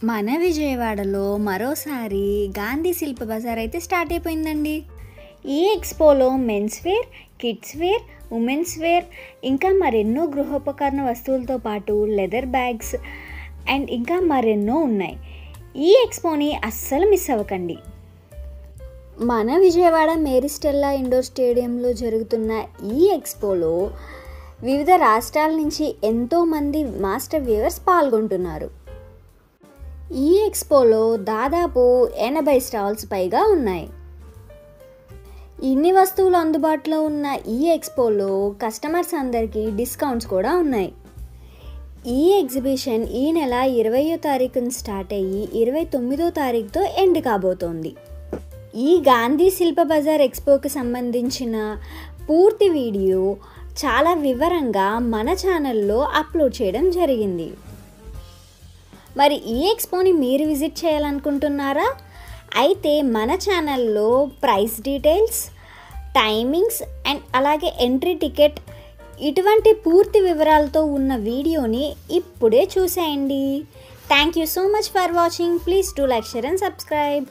మన విజయవాడలో మరోసారి గాంధీ శిల్ప బజార్ అయితే స్టార్ట్ అయిపోయిందండి. ఈ ఎక్స్పోలో men's wear, kids wear, women's wear ఇంకా మరెన్నో గృహోపకరణ వస్తువులతో పాటు లెదర్ బ్యాగ్స్ అండ్ ఇంకా మరెన్నో ఉన్నాయి. ఈ ఎక్స్పోని అస్సలు మిస్ అవ్వకండి. మన విజయవాడ మేరీ స్టెల్లా ఇండోర్ స్టేడియంలో జరుగుతున్న ఈ ఎక్స్పోలో వివిధ రాష్ట్రాల నుంచి ఎంతోమంది మాస్టర్ వీవర్స్ పాల్గొంటున్నారు. ఈ ఎక్స్పోలో దాదాపు 80 స్టాల్స్ పైగా ఉన్నాయి. ఇన్ని వస్తువులు అందుబాటులో ఉన్న ఈ ఎక్స్పోలో కస్టమర్స్ అందరికీ డిస్కౌంట్స్ కూడా ఉన్నాయి. ఈ ఎగ్జిబిషన్ ఈ నెల 20వ తారీఖున స్టార్ట్ అయ్యి 29వ తారీఖుతో ఎండ్ కాబోతోంది. ఈ గాంధీ శిల్ప బజార్ ఎక్స్పోకి సంబంధించిన పూర్తి వీడియో చాలా వివరంగా మన ఛానల్లో అప్లోడ్ చేయడం జరిగింది. మరి ఈ ఎక్స్పోని మీరు విజిట్ చేయాలనుకుంటున్నారా? అయితే మన ఛానల్లో ప్రైస్ డీటెయిల్స్, టైమింగ్స్ అండ్ అలాగే ఎంట్రీ టికెట్ ఇటువంటి పూర్తి వివరాలతో ఉన్న వీడియోని ఇప్పుడే చూసేయండి. Thank you so much for watching. Please do like, share and subscribe.